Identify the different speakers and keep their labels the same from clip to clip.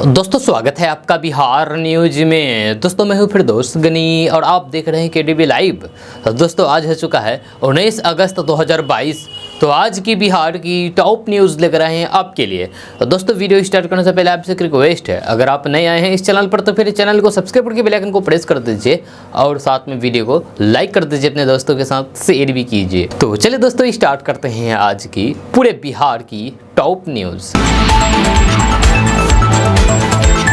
Speaker 1: दोस्तों स्वागत है आपका बिहार न्यूज में। दोस्तों मैं हूं फिरदौस गनी और आप देख रहे हैं केडीबी लाइव। दोस्तों आज हो चुका है 19 अगस्त 2022। तो आज की बिहार की टॉप न्यूज़ लेकर आए हैं आपके लिए। दोस्तों वीडियो स्टार्ट करने से पहले आपसे एक रिक्वेस्ट है, अगर आप नए आए हैं इस चैनल पर तो फिर चैनल को सब्सक्राइब करके बेल आइकन को प्रेस कर दीजिए और साथ में वीडियो को लाइक कर दीजिए, अपने दोस्तों के साथ शेयर भी कीजिए। तो चलिए दोस्तों स्टार्ट करते हैं आज की पूरे बिहार की टॉप न्यूज़।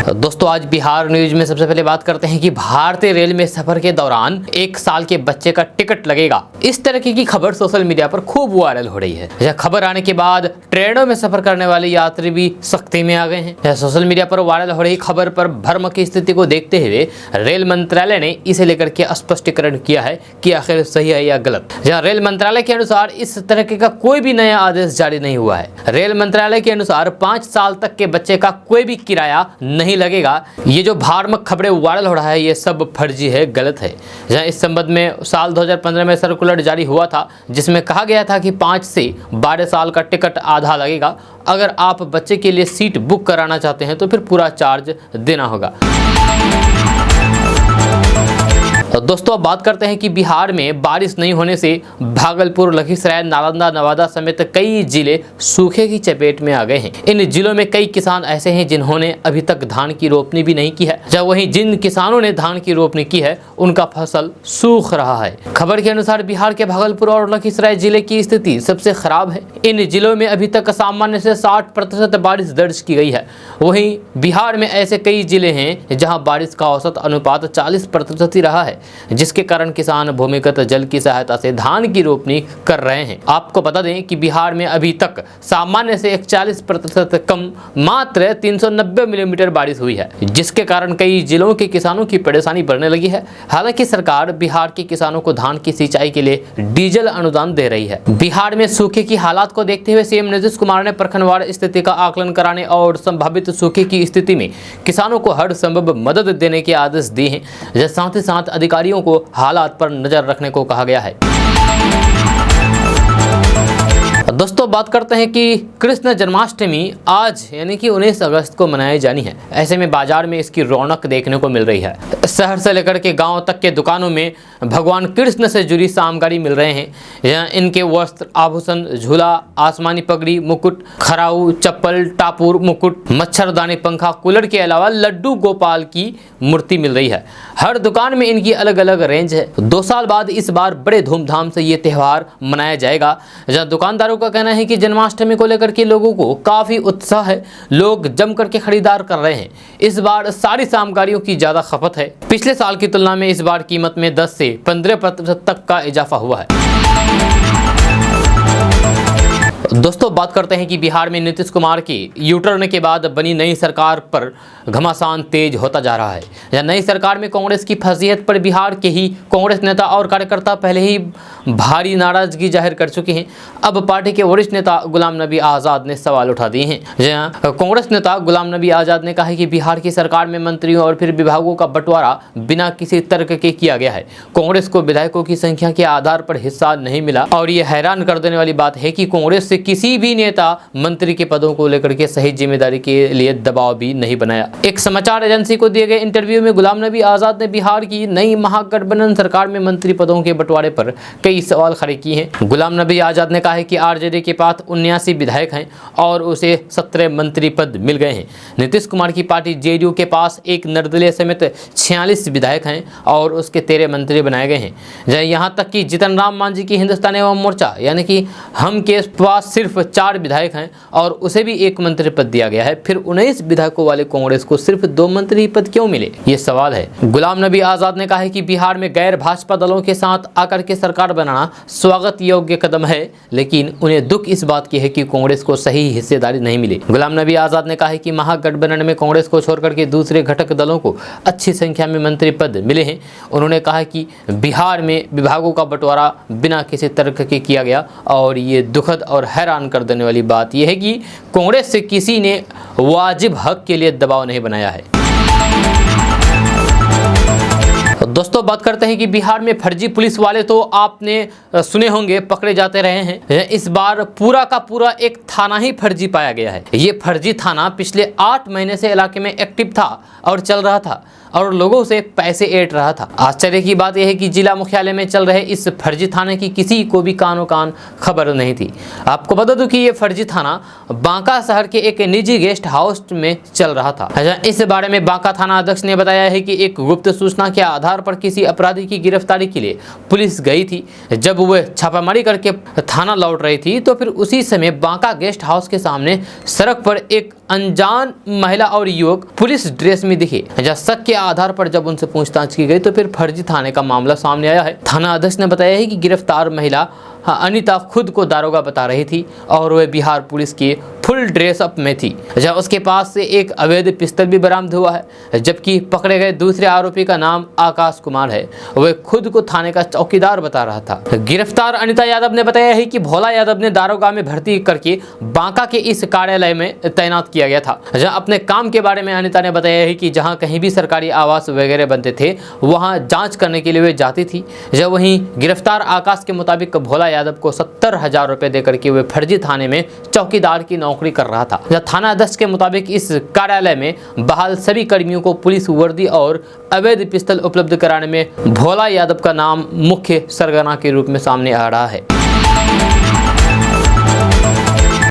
Speaker 1: दोस्तों आज बिहार न्यूज में सबसे पहले बात करते हैं कि भारतीय रेल में सफर के दौरान 1 साल के बच्चे का टिकट लगेगा। इस तरह की खबर सोशल मीडिया पर खूब वायरल हो रही है। यह खबर आने के बाद ट्रेनों में सफर करने वाले यात्री भी सख्ती में आ गए हैं। यह सोशल मीडिया पर वायरल हो रही खबर पर भ्रम की स्थिति को देखते हुए रेल मंत्रालय ने इसे लेकर के स्पष्टीकरण किया है कि आखिर सही है या गलत। जहाँ रेल मंत्रालय के अनुसार इस तरह का कोई भी नया आदेश जारी नहीं हुआ है। रेल मंत्रालय के अनुसार 5 साल तक के बच्चे का कोई भी किराया नहीं लगेगा। ये जो भ्रामक खबरें वायरल हो रहा है ये सब फर्जी है, गलत है। जहां इस संबंध में साल 2015 में सर्कुलर जारी हुआ था जिसमें कहा गया था कि 5 से 12 साल का टिकट आधा लगेगा। अगर आप बच्चे के लिए सीट बुक कराना चाहते हैं तो फिर पूरा चार्ज देना होगा। दोस्तों अब बात करते हैं कि बिहार में बारिश नहीं होने से भागलपुर, लखीसराय, नालंदा, नवादा समेत कई जिले सूखे की चपेट में आ गए हैं। इन जिलों में कई किसान ऐसे हैं जिन्होंने अभी तक धान की रोपनी भी नहीं की है। जब वहीं जिन किसानों ने धान की रोपनी की है उनका फसल सूख रहा है। खबर के अनुसार बिहार के भागलपुर और लखीसराय जिले की स्थिति सबसे खराब है। इन जिलों में अभी तक सामान्य से 60% बारिश दर्ज की गई है। वहीं बिहार में ऐसे कई जिले हैं जहाँ बारिश का औसत अनुपात 40% ही रहा है, जिसके कारण किसान भूमिगत जल की सहायता से धान की रोपनी कर रहे हैं। आपको बता दें कि बिहार में अभी तक सामान्य से 41% कम मात्र 390 मिलीमीटर बारिश हुई है, जिसके कारण कई जिलों के किसानों की परेशानी बढ़ने लगी है। हालांकि सरकार बिहार के किसानों को धान की सिंचाई के लिए डीजल अनुदान दे रही है। बिहार में सूखे की हालात को देखते हुए सीएम नीतीश कुमार ने प्रखंडवार स्थिति का आकलन कराने और संभावित सूखे की स्थिति में किसानों को हर संभव मदद देने के आदेश दिए हैं। साथ ही साथ अधिकारियों को हालात पर नजर रखने को कहा गया है। दोस्तों बात करते हैं कि कृष्ण जन्माष्टमी आज यानी कि 19 अगस्त को मनाई जानी है। ऐसे में बाजार में इसकी रौनक देखने को मिल रही है। शहर से लेकर के गांव तक के दुकानों में भगवान कृष्ण से जुड़ी सामग्री मिल रहे हैं। यहाँ इनके वस्त्र, आभूषण, झूला, आसमानी पगड़ी, मुकुट, खराऊ, चप्पल, टापुर, मुकुट, मच्छरदानी, पंखा, कूलर के अलावा लड्डू गोपाल की मूर्ति मिल रही है। हर दुकान में इनकी अलग अलग रेंज है। 2 साल बाद इस बार बड़े धूमधाम से ये त्यौहार मनाया जाएगा। जहाँ दुकानदारों का कहना है कि जन्माष्टमी को लेकर के लोगों को काफी उत्साह है। लोग जम करके खरीदार कर रहे हैं। इस बार सारी सामग्रियों की ज्यादा खपत है। पिछले साल की तुलना में इस बार कीमत में 10 से 15% तक का इजाफा हुआ है। दोस्तों बात करते हैं कि बिहार में नीतीश कुमार की यूटर्न के बाद बनी नई सरकार पर घमासान तेज होता जा रहा है। यह नई सरकार में कांग्रेस की फजीहत पर बिहार के ही कांग्रेस नेता और कार्यकर्ता पहले ही भारी नाराजगी जाहिर कर चुके हैं। अब पार्टी के वरिष्ठ नेता गुलाम नबी आज़ाद ने सवाल उठा दिए हैं। जहां कांग्रेस नेता गुलाम नबी आज़ाद ने कहा है कि बिहार की सरकार में मंत्रियों और फिर विभागों का बंटवारा बिना किसी तर्क के किया गया है। कांग्रेस को विधायकों की संख्या के आधार पर हिस्सा नहीं मिला और ये हैरान कर देने वाली बात है कि कांग्रेस से किसी भी नेता मंत्री के पदों को लेकर के सही जिम्मेदारी के लिए दबाव भी नहीं बनाया। एक समाचार एजेंसी को दिए गए इंटरव्यू में गुलाम नबी आज़ाद ने बिहार की नई महागठबंधन सरकार में मंत्री पदों के बंटवारे पर कई सवाल खड़े किए हैं। गुलाम नबी आज़ाद ने कहा है कि आरजेडी के पास 79 विधायक हैं और उसे 17 मंत्री पद मिल गए हैं। नीतीश कुमार की पार्टी जेडीयू के पास एक निर्दलीय समेत 46 विधायक हैं और उसके 13 मंत्री बनाए गए हैं। यहाँ तक कि जीतन राम मांझी की हिंदुस्तान एवं मोर्चा यानी कि हम के पास सिर्फ 4 विधायक हैं और उसे भी 1 मंत्री पद दिया गया है। फिर 19 विधायकों वाले कांग्रेस को सिर्फ 2 मंत्री पद क्यों मिले, ये सवाल है। गुलाम नबी आज़ाद ने कहा है कि बिहार में गैर भाजपा दलों के साथ आकर के सरकार बनाना स्वागत योग्य कदम है, लेकिन उन्हें दुख इस बात की है कि कांग्रेस को सही हिस्सेदारी नहीं मिली। गुलाम नबी आज़ाद ने कहा है कि महागठबंधन में कांग्रेस को छोड़कर के दूसरे घटक दलों को अच्छी संख्या में मंत्री पद मिले हैं। उन्होंने कहा कि बिहार में विभागों का बंटवारा बिना किसी तर्क के किया गया और ये दुखद और हैरान कर देने वाली बात यह है कि कांग्रेस से किसी ने वाजिब हक के लिए दबाव नहीं बनाया है। दोस्तों बात करते हैं कि बिहार में फर्जी पुलिस वाले तो आपने सुने होंगे पकड़े जाते रहे हैं। इस बार पूरा का पूरा एक थाना ही फर्जी पाया गया है। ये फर्जी थाना पिछले 8 महीने से इलाके में एक्टिव था और चल रहा था और लोगों से पैसे ऐंठ रहा था। आश्चर्य की बात यह है कि जिला मुख्यालय में चल रहे इस फर्जी थाने की किसी को भी कानो कान खबर नहीं थी। आपको बता दूं कि ये फर्जी थाना बांका शहर के एक निजी गेस्ट हाउस में चल रहा था। इस बारे में बांका थाना अध्यक्ष ने बताया है कि एक गुप्त सूचना के आधार पर किसी अपराधी की गिरफ्तारी के लिए पुलिस गई थी। जब वह छापामारी करके थाना लौट रही थी तो फिर उसी समय बांका गेस्ट हाउस के सामने सड़क पर एक अनजान महिला और युवक पुलिस ड्रेस में दिखे। शक के आधार पर जब उनसे पूछताछ की गई तो फिर फर्जी थाने का मामला सामने आया है। थाना अध्यक्ष ने बताया है कि गिरफ्तार महिला अनीता खुद को दारोगा बता रही थी और वह बिहार पुलिस के फुल ड्रेस अप में थी। जहाँ उसके पास से एक अवैध पिस्तौल भी बरामद हुआ है। जबकि पकड़े गए दूसरे आरोपी का नाम आकाश कुमार है। वह खुद को थाने का चौकीदार बता रहा था। गिरफ्तार अनीता यादव ने बताया है कि भोला यादव ने दारोगा में भर्ती करके बांका के इस कार्यालय में तैनात किया गया था। जहाँ अपने काम के बारे में अनीता ने बताया है कि जहाँ कहीं भी सरकारी आवास वगैरह बनते थे वहाँ जाँच करने के लिए वे जाती थी। जब वहीं गिरफ्तार आकाश के मुताबिक भोला यादव को 70,000 रुपए देकर के वे फर्जी थाने में चौकीदार की नौकरी कर रहा था। थाना अध्यक्ष के मुताबिक इस कार्यालय में बहाल सभी कर्मियों को पुलिस वर्दी और अवैध पिस्तौल उपलब्ध कराने में भोला यादव का नाम मुख्य सरगना के रूप में सामने आ रहा है।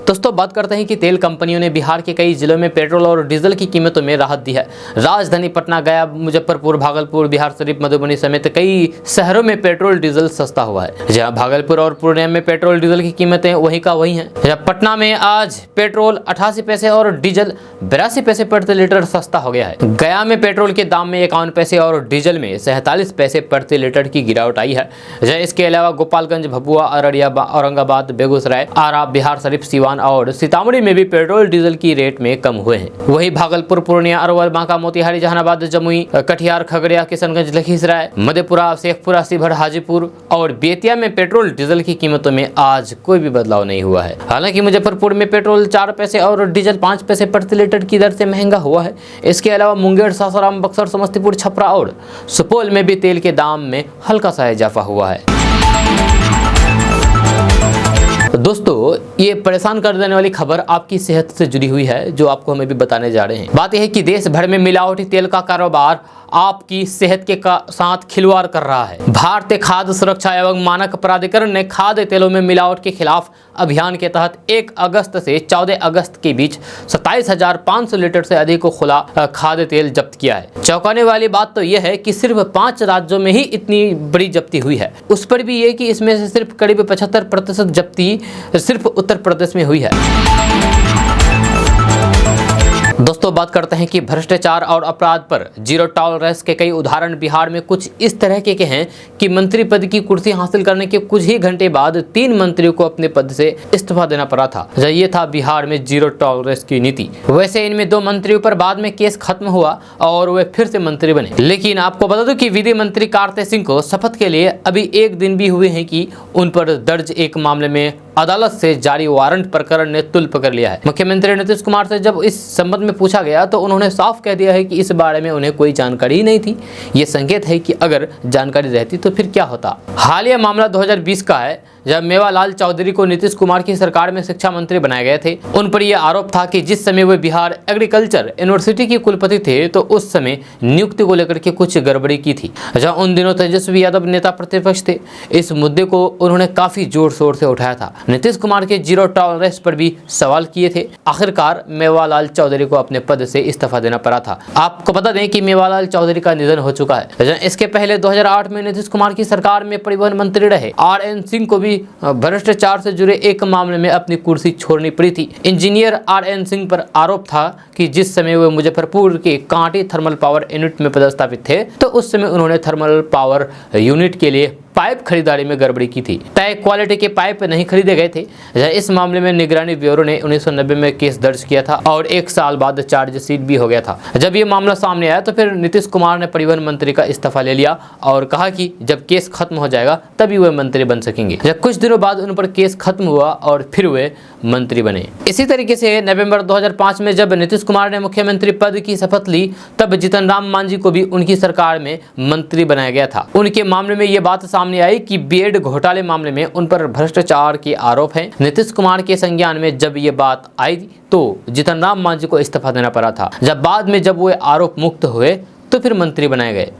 Speaker 1: दोस्तों बात करते हैं कि तेल कंपनियों ने बिहार के कई जिलों में पेट्रोल और डीजल की कीमतों में राहत दी है। राजधानी पटना, गया, मुजफ्फरपुर, भागलपुर, बिहार शरीफ, मधुबनी समेत कई शहरों में पेट्रोल डीजल सस्ता हुआ है। जहां भागलपुर और पूर्णिया में पेट्रोल डीजल की कीमतें वही का वही हैं। जहां पटना में आज पेट्रोल 88 पैसे और डीजल 82 पैसे प्रति लीटर सस्ता हो गया है। गया में पेट्रोल के दाम में 51 पैसे और डीजल में 47 पैसे प्रति लीटर की गिरावट आई है। इसके अलावा गोपालगंज, भभुआ, अररिया, औरंगाबाद, बेगूसराय, आरा, बिहार शरीफ, सिवान और सीतामढ़ी में भी पेट्रोल डीजल की रेट में कम हुए हैं। वही भागलपुर, पूर्णिया, अरवल, बांका, मोतिहारी, जहानाबाद, जमुई, कटिहार, खगड़िया, किशनगंज, लखीसराय, मधेपुरा, शेखपुरा, शिवहर, हाजीपुर और बेतिया में पेट्रोल डीजल की कीमतों में आज कोई भी बदलाव नहीं हुआ है। हालांकि मुजफ्फरपुर में पेट्रोल 4 पैसे और डीजल 5 पैसे प्रति लीटर की दर से महंगा हुआ है। इसके अलावा मुंगेर, सासाराम, बक्सर, समस्तीपुर, छपरा और सुपौल में भी तेल के दाम में हल्का सा इजाफा हुआ है। दोस्तों ये परेशान कर देने वाली खबर आपकी सेहत से जुड़ी हुई है जो आपको हमें भी बताने जा रहे हैं। बात यह है कि देश भर में मिलावटी तेल का कारोबार आपकी सेहत के साथ खिलवाड़ कर रहा है। भारतीय खाद्य सुरक्षा एवं मानक प्राधिकरण ने खाद्य तेलों में मिलावट के खिलाफ अभियान के तहत 1 अगस्त से 14 अगस्त के बीच 27,500 लीटर से अधिक को खुला खाद्य तेल जब्त किया है। चौंकाने वाली बात तो यह है कि सिर्फ 5 राज्यों में ही इतनी बड़ी जब्ती हुई है। उस पर भी ये कि इसमें से सिर्फ करीब 75% जब्ती सिर्फ उत्तर प्रदेश में हुई है। दोस्तों बात करते हैं कि भ्रष्टाचार और अपराध पर जीरो टॉलरेंस के कई उदाहरण बिहार में कुछ इस तरह के हैं कि मंत्री पद की कुर्सी हासिल करने के कुछ ही घंटे बाद 3 मंत्रियों को अपने पद से इस्तीफा देना पड़ा था। ये था बिहार में जीरो टॉलरेंस की नीति। वैसे इनमें 2 मंत्रियों पर बाद में केस खत्म हुआ और वे फिर से मंत्री बने। लेकिन आपको बता दूं कि विधि मंत्री कार्ति सिंह को शपथ के लिए अभी 1 दिन भी हुए हैं कि उन पर दर्ज एक मामले में अदालत से जारी वारंट प्रकरण ने तुल पकड़ लिया है। मुख्यमंत्री नीतीश कुमार से जब इस संबंध में पूछा गया तो उन्होंने साफ कह दिया है कि इस बारे में उन्हें कोई जानकारी ही नहीं थी। ये संकेत है कि अगर जानकारी रहती तो फिर क्या होता। हालिया मामला 2020 का है जब मेवालाल चौधरी को नीतीश कुमार की सरकार में शिक्षा मंत्री बनाए गए थे। उन पर यह आरोप था कि जिस समय वे बिहार एग्रीकल्चर यूनिवर्सिटी के कुलपति थे तो उस समय नियुक्ति को लेकर के कुछ गड़बड़ी की थी। जहां उन दिनों तेजस्वी यादव नेता प्रतिपक्ष थे। इस मुद्दे को उन्होंने काफी जोर शोर से उठाया था। नीतीश कुमार के जीरो टॉलरेंस पर भी सवाल किए थे। आखिरकार मेवालाल चौधरी को अपने पद से इस्तीफा देना पड़ा था। आपको बता दें कि मेवालाल चौधरी का निधन हो चुका है। इसके पहले 2008 में नीतीश कुमार की सरकार में परिवहन मंत्री रहे RN सिंह को भी भ्रष्टाचार से जुड़े एक मामले में अपनी कुर्सी छोड़नी पड़ी थी। इंजीनियर RN सिंह पर आरोप था कि जिस समय वे मुजफ्फरपुर के कांटी थर्मल पावर यूनिट में पदस्थापित थे तो उस समय उन्होंने थर्मल पावर यूनिट के लिए पाइप खरीदारी में गड़बड़ी की थी। तय क्वालिटी के पाइप नहीं खरीदे गए थे। इस मामले में निगरानी ब्यूरो ने 1990 में केस दर्ज किया था और 1 साल बाद चार्जशीट भी हो गया था। जब ये मामला सामने आया तो फिर नीतीश कुमार ने परिवहन मंत्री का इस्तीफा ले लिया और कहा कि जब केस खत्म हो जाएगा तभी वे मंत्री बन सकेंगे। जब कुछ दिनों बाद उन पर केस खत्म हुआ और फिर वे मंत्री बने। इसी तरीके से नवंबर 2005 में जब नीतीश कुमार ने मुख्यमंत्री पद की शपथ ली तब जीतन राम मांझी को भी उनकी सरकार में मंत्री बनाया गया था। उनके मामले में ये बात सामने आई कि बीएड घोटाले मामले में उन पर भ्रष्टाचार के आरोप हैं। नीतीश कुमार के संज्ञान में जब ये बात आई तो जीतन राम मांझी को इस्तीफा देना पड़ा था। जब बाद में जब वो आरोप मुक्त हुए तो फिर मंत्री बनाए गए।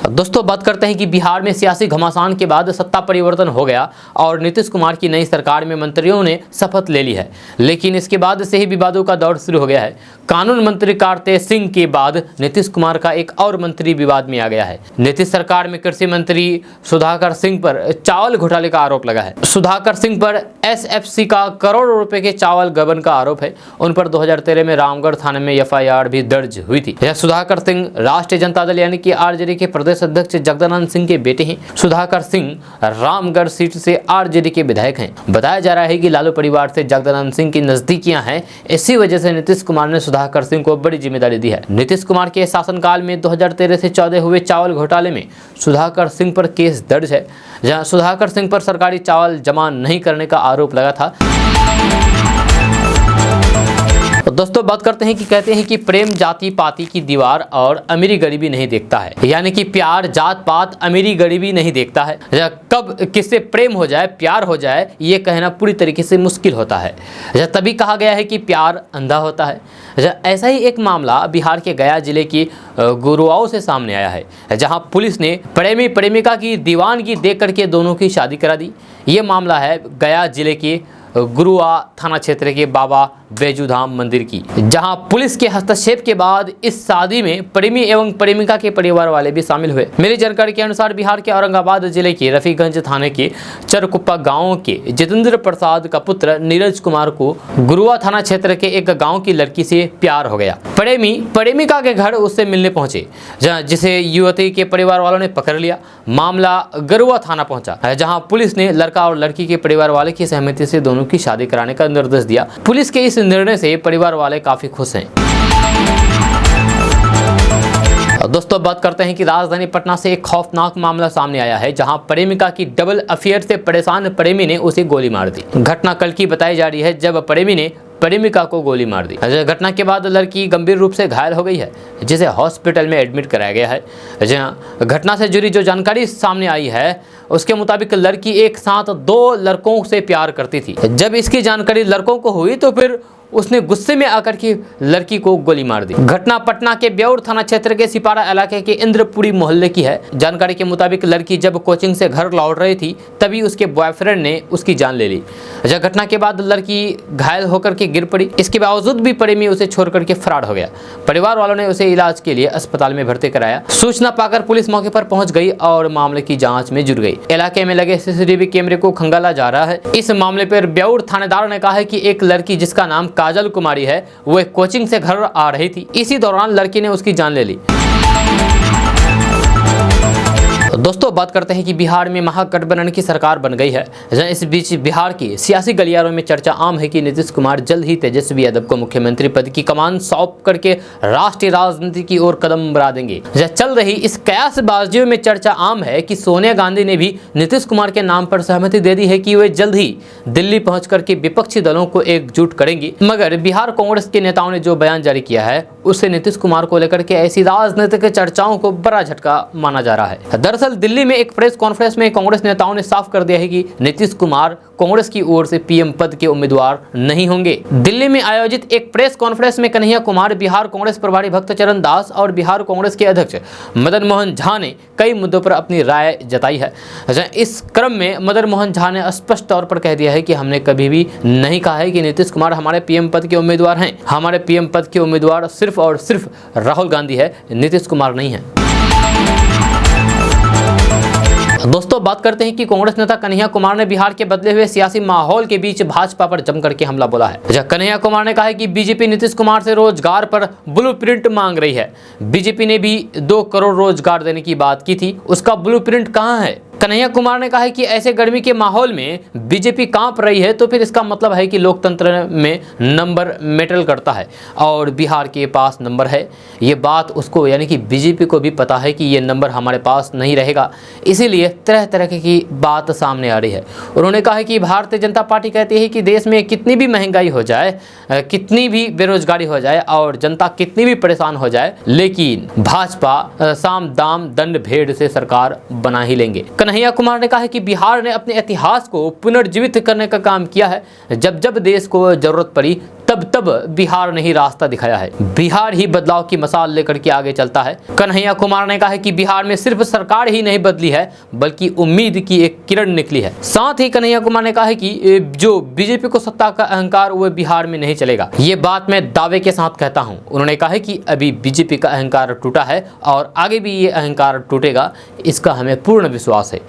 Speaker 1: दोस्तों बात करते हैं कि बिहार में सियासी घमासान के बाद सत्ता परिवर्तन हो गया और नीतीश कुमार की नई सरकार में मंत्रियों ने शपथ ले ली है, लेकिन इसके बाद से ही विवादों का दौर शुरू हो गया है। कानून मंत्री कार्तिक सिंह के बाद नीतीश कुमार का एक और मंत्री विवाद में आ गया है। नीतीश सरकार में कृषि मंत्री सुधाकर सिंह पर चावल घोटाले का आरोप लगा है। सुधाकर सिंह पर एसएफसी का करोड़ों रुपए के चावल गबन का आरोप है। उन पर 2013 में रामगढ़ थाने में एफआईआर भी दर्ज हुई थी। यह सुधाकर सिंह राष्ट्रीय जनता दल यानी कि आरजेडी के प्रदेश अध्यक्ष जगदानंद सिंह के बेटे हैं। सुधाकर सिंह रामगढ़ सीट से आरजेडी के विधायक हैं। बताया जा रहा है कि लालू परिवार से जगदानंद सिंह की नजदीकियां हैं। इसी वजह से नीतीश कुमार ने सुधाकर सिंह को बड़ी जिम्मेदारी दी है। नीतीश कुमार के शासनकाल में 2013 से 14 हुए चावल घोटाले में सुधाकर सिंह पर केस दर्ज है, जहां सुधाकर सिंह पर सरकारी चावल जमा नहीं करने का आरोप लगा था। तो दोस्तों बात करते हैं कि कहते हैं कि प्रेम जाति पाति की दीवार और अमीरी गरीबी नहीं देखता है, यानी कि प्यार जात पात अमीरी गरीबी नहीं देखता है। कब किससे प्रेम हो जाए प्यार हो जाए ये कहना पूरी तरीके से मुश्किल होता है। तभी कहा गया है कि प्यार अंधा होता है। ऐसा ही एक मामला बिहार के गया जिले की गुरुआओं से सामने आया है, जहां पुलिस ने प्रेमी प्रेमिका की दीवानगी देख करके दोनों की शादी करा दी। ये मामला है गया जिले के गुरुआ थाना क्षेत्र के बाबा बैजूधाम मंदिर की, जहां पुलिस के हस्तक्षेप के बाद इस शादी में प्रेमी एवं प्रेमिका के परिवार वाले भी शामिल हुए। मेरी जानकारी के अनुसार बिहार के औरंगाबाद जिले के रफीगंज थाने के चरकुप्पा गांव के जितेंद्र प्रसाद का पुत्र नीरज कुमार को गुरुआ थाना क्षेत्र के एक गांव की लड़की से प्यार हो गया। प्रेमी प्रेमिका के घर उससे मिलने पहुंचे, जिसे युवती के परिवार वालों ने पकड़ लिया। मामला गुरुआ थाना पहुंचा, जहां पुलिस ने लड़का और लड़की के परिवार वाले की सहमति से दोनों की शादी कराने का निर्देश दिया। पुलिस के इस निर्णय से परिवार वाले काफी खुश हैं। दोस्तों बात करते हैं कि राजधानी पटना से एक खौफनाक मामला सामने आया है, जहां प्रेमिका की डबल अफेयर से परेशान प्रेमी ने उसे गोली मार दी। घटना कल की बताई जा रही है, जब प्रेमी ने प्रेमिका को गोली मार दी। घटना के बाद लड़की गंभीर रूप से घायल हो गई है, जिसे हॉस्पिटल में एडमिट कराया गया है। जहां घटना से जुड़ी जो जानकारी सामने आई है उसके मुताबिक लड़की एक साथ 2 लड़कों से प्यार करती थी। जब इसकी जानकारी लड़कों को हुई तो फिर उसने गुस्से में आकर के लड़की को गोली मार दी। घटना पटना के ब्यौर थाना क्षेत्र के सिपारा इलाके के इंद्रपुरी मोहल्ले की है। जानकारी के मुताबिक लड़की जब कोचिंग से घर लौट रही थी तभी उसके बॉयफ्रेंड ने उसकी जान ले ली। घटना के बाद लड़की घायल होकर के गिर पड़ी। इसके बावजूद भी प्रेमी उसे छोड़ करके फरार हो गया। परिवार वालों ने उसे इलाज के लिए अस्पताल में भर्ती कराया। सूचना पाकर पुलिस मौके पर पहुंच गई और मामले की जाँच में जुट गई। इलाके में लगे सीसीटीवी कैमरे को खंगाला जा रहा है। इस मामले पर ब्यौर थानेदार ने कहा है कि एक लड़की जिसका नाम काजल कुमारी है, वो एक कोचिंग से घर आ रही थी। इसी दौरान लड़की ने उसकी जान ले ली। दोस्तों बात करते हैं कि बिहार में महागठबंधन की सरकार बन गई है। इस बीच बिहार की सियासी गलियारों में चर्चा आम है कि नीतीश कुमार जल्द ही तेजस्वी यादव को मुख्यमंत्री पद की कमान सौंप करके राष्ट्रीय राजनीति की ओर कदम बढ़ा देंगे। चल रही इस कयासबाजियों में चर्चा आम है कि सोनिया गांधी ने भी नीतीश कुमार के नाम पर सहमति दे दी है कि वे जल्द ही दिल्ली पहुंच करके विपक्षी दलों को एकजुट करेंगी। मगर बिहार कांग्रेस के नेताओं ने जो बयान जारी किया है उससे नीतीश कुमार को लेकर के ऐसी राजनीतिक चर्चाओं को बड़ा झटका माना जा रहा है। दरअसल दिल्ली में एक प्रेस कॉन्फ्रेंस में कांग्रेस नेताओं ने साफ कर दिया है कि नीतीश कुमार कांग्रेस की ओर से पीएम पद के उम्मीदवार नहीं होंगे। दिल्ली में आयोजित एक प्रेस कॉन्फ्रेंस में कन्हैया कुमार, बिहार कांग्रेस प्रभारी भक्तचरण दास और बिहार कांग्रेस के अध्यक्ष मदन मोहन झा ने कई मुद्दों पर अपनी राय जताई है। इस क्रम में मदन मोहन झा ने स्पष्ट तौर पर कह दिया है कि हमने कभी भी नहीं कहा है कि नीतीश कुमार हमारे पीएम पद के उम्मीदवार हैं। हमारे पीएम पद के उम्मीदवार सिर्फ और सिर्फ राहुल गांधी है, नीतीश कुमार नहीं है। दोस्तों बात करते हैं कि कांग्रेस नेता कन्हैया कुमार ने बिहार के बदले हुए सियासी माहौल के बीच भाजपा पर जमकर के हमला बोला है। कन्हैया कुमार ने कहा है कि बीजेपी नीतीश कुमार से रोजगार पर ब्लूप्रिंट मांग रही है। बीजेपी ने भी 2 करोड़ रोजगार देने की बात की थी, उसका ब्लूप्रिंट कहां है? कन्हैया कुमार ने कहा है कि ऐसे गर्मी के माहौल में बीजेपी कांप रही है तो फिर इसका मतलब है कि लोकतंत्र में नंबर मैटर करता है और बिहार के पास नंबर है। ये बात उसको यानी कि बीजेपी को भी पता है कि ये नंबर हमारे पास नहीं रहेगा, इसीलिए तरह तरह की बात सामने आ रही है। उन्होंने कहा है कि भारतीय जनता पार्टी कहती है कि देश में कितनी भी महंगाई हो जाए, कितनी भी बेरोजगारी हो जाए और जनता कितनी भी परेशान हो जाए, लेकिन भाजपा साम दाम दंड भेड़ से सरकार बना ही लेंगे। कन्हैया कुमार ने कहा है कि बिहार ने अपने इतिहास को पुनर्जीवित करने का काम किया है। जब जब देश को जरूरत पड़ी तब तब बिहार ने ही रास्ता दिखाया है। बिहार ही बदलाव की मिसाल लेकर के आगे चलता है। कन्हैया कुमार ने कहा है कि बिहार में सिर्फ सरकार ही नहीं बदली है बल्कि उम्मीद की एक किरण निकली है। साथ ही कन्हैया कुमार ने कहा है कि जो बीजेपी को सत्ता का अहंकार वो बिहार में नहीं चलेगा। ये बात मैं दावे के साथ कहता हूं। उन्होंने कहा है कि अभी बीजेपी का अहंकार टूटा है और आगे भी ये अहंकार टूटेगा, इसका हमें पूर्ण विश्वास है।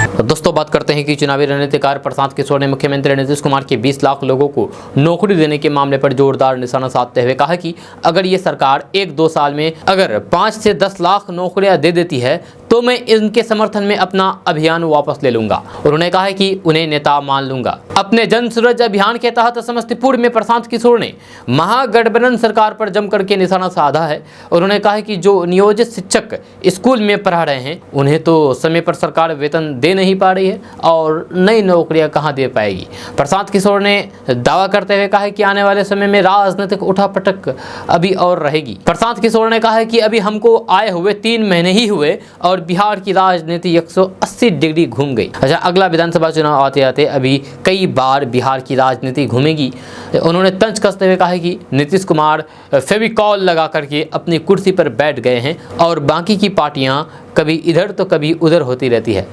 Speaker 1: तो दोस्तों बात करते हैं कि चुनावी रणनीतिकार प्रशांत किशोर ने मुख्यमंत्री नीतीश कुमार के 20 लाख लोगों को नौकरी देने के मामले पर जोरदार निशाना साधते हुए कहा कि अगर ये सरकार 1-2 साल में अगर 5 से 10 लाख नौकरियां दे देती है तो मैं इनके समर्थन में अपना अभियान वापस ले लूंगा। उन्होंने कहा है कि उन्हें नेता मान लूंगा। अपने जन सूरज अभियान के तहत समस्तीपुर में प्रशांत किशोर ने महागठबंधन सरकार पर जमकर के निशाना साधा है। उन्होंने कहा है कि जो नियोजित शिक्षक स्कूल में पढ़ा रहे हैं उन्हें तो समय पर सरकार वेतन दे नहीं पा रही है और नई नौकरियां कहां दे पाएगी। प्रशांत किशोर ने दावा करते हुए कहा है कि आने वाले समय में राजनीतिक उठापटक अभी और रहेगी। प्रशांत किशोर ने कहा है कि अभी हमको आए हुए 3 महीने ही हुए और बिहार की राजनीति 180 डिग्री घूम गई। अच्छा, अगला विधानसभा चुनाव आते आते अभी कई बार बिहार की राजनीति घूमेगी। उन्होंने तंज कसते हुए कहा है कि नीतीश कुमार फेविकॉल लगा करके अपनी कुर्सी पर बैठ गए हैं और बाकी की पार्टियां कभी इधर तो कभी उधर होती रहती है।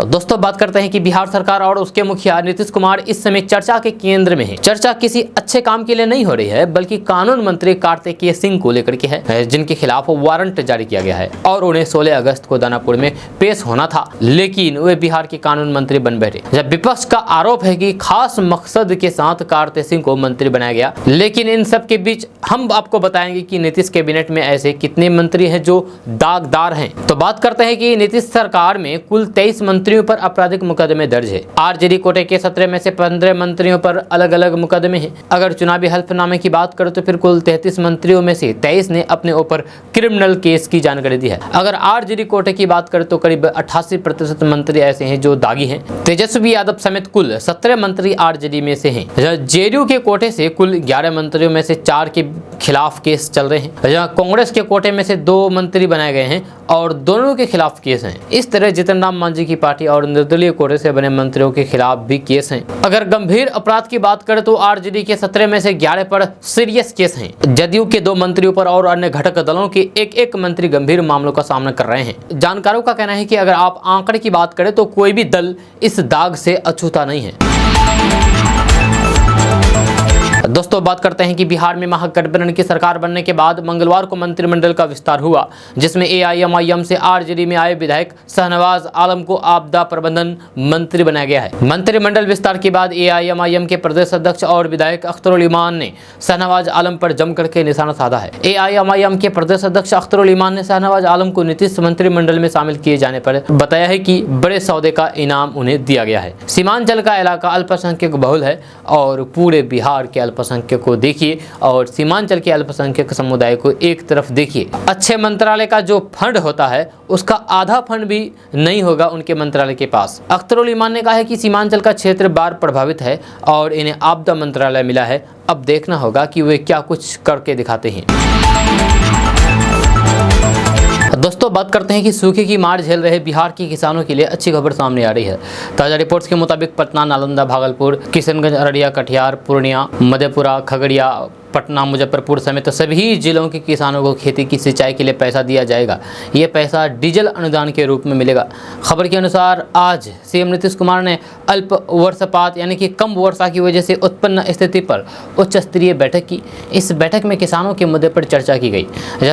Speaker 1: दोस्तों बात करते हैं कि बिहार सरकार और उसके मुखिया नीतीश कुमार इस समय चर्चा के केंद्र में है। चर्चा किसी अच्छे काम के लिए नहीं हो रही है बल्कि कानून मंत्री कार्तिकेय सिंह को लेकर के है, जिनके खिलाफ वारंट जारी किया गया है और उन्हें 16 अगस्त को दानापुर में पेश होना था, लेकिन वे बिहार के कानून मंत्री बन बैठे। जब विपक्ष का आरोप है कि खास मकसद के साथ कार्तिकेय सिंह को मंत्री बनाया गया, लेकिन इन सब के बीच हम आपको बताएंगे कि नीतीश कैबिनेट में ऐसे कितने मंत्री हैं जो दागदार हैं। तो बात करते हैं कि नीतीश सरकार में कुल 23 मंत्रियों पर आपराधिक मुकदमे दर्ज है। आरजेडी कोटे के 17 में से 15 मंत्रियों पर अलग अलग मुकदमे हैं। अगर चुनावी हल्फनामे की बात करें तो फिर कुल 33 मंत्रियों में से 23 ने अपने ऊपर क्रिमिनल केस की जानकारी दी है। अगर आरजेडी कोटे की बात करें तो करीब 88% मंत्री ऐसे हैं जो दागी हैं। तेजस्वी यादव समेत कुल 17 मंत्री आरजेडी में से हैं। जेडीयू के कोटे से कुल 11 मंत्रियों में से 4 के खिलाफ केस चल रहे हैं। जहाँ कांग्रेस के कोटे में से 2 मंत्री बनाए गए हैं और दोनों के खिलाफ केस हैं। इस तरह जीतन राम मांझी की पार्टी और निर्दलीय कोटे से बने मंत्रियों के खिलाफ भी केस हैं। अगर गंभीर अपराध की बात करें तो आरजेडी के 17 में से 11 पर सीरियस केस हैं। जदयू के 2 मंत्रियों पर और अन्य घटक दलों के एक मंत्री गंभीर मामलों का सामना कर रहे हैं। जानकारों का कहना है कि अगर आप आंकड़े की बात करें तो कोई भी दल इस दाग से अछूता नहीं है। दोस्तों बात करते हैं कि बिहार में महागठबंधन की सरकार बनने के बाद मंगलवार को मंत्रिमंडल का विस्तार हुआ, जिसमें एआईएमआईएम से आरजेडी में आए विधायक शाहनवाज आलम को आपदा प्रबंधन मंत्री बनाया गया है। मंत्रिमंडल विस्तार के बाद एआईएमआईएम के प्रदेश अध्यक्ष और विधायक अख्तरुल ईमान ने शाहनवाज आलम पर जमकर के निशाना साधा है। एआईएमआईएम के प्रदेश अध्यक्ष अख्तरुल ईमान ने शाहनवाज आलम को नीतीश मंत्रिमंडल में शामिल किए जाने पर बताया है कि बड़े सौदे का इनाम उन्हें दिया गया है। सीमांचल का इलाका अल्पसंख्यक बहुल है और पूरे बिहार के अल्पसंख्यक को देखिए और सीमांचल के अल्पसंख्यक समुदाय को एक तरफ देखिए। अच्छे मंत्रालय का जो फंड होता है उसका आधा फंड भी नहीं होगा उनके मंत्रालय के पास। अख्तरुल ईमान ने कहा है कि सीमांचल का क्षेत्र बाढ़ प्रभावित है और इन्हें आपदा मंत्रालय मिला है। अब देखना होगा कि वे क्या कुछ करके दिखाते हैं। दोस्तों बात करते हैं कि सूखे की मार झेल रहे बिहार के किसानों के लिए अच्छी खबर सामने आ रही है। ताज़ा रिपोर्ट्स के मुताबिक पटना, नालंदा, भागलपुर, किशनगंज, अररिया, कटिहार, पूर्णिया, मधेपुरा, खगड़िया, पटना, मुजफ्फरपुर समेत सभी जिलों के किसानों को खेती की सिंचाई के लिए पैसा दिया जाएगा। ये पैसा डीजल अनुदान के रूप में मिलेगा। खबर के अनुसार आज सीएम नीतीश कुमार ने अल्प वर्षपात यानी कि कम वर्षा की वजह से उत्पन्न स्थिति पर उच्च स्तरीय बैठक की। इस बैठक में किसानों के मुद्दे पर चर्चा की गई।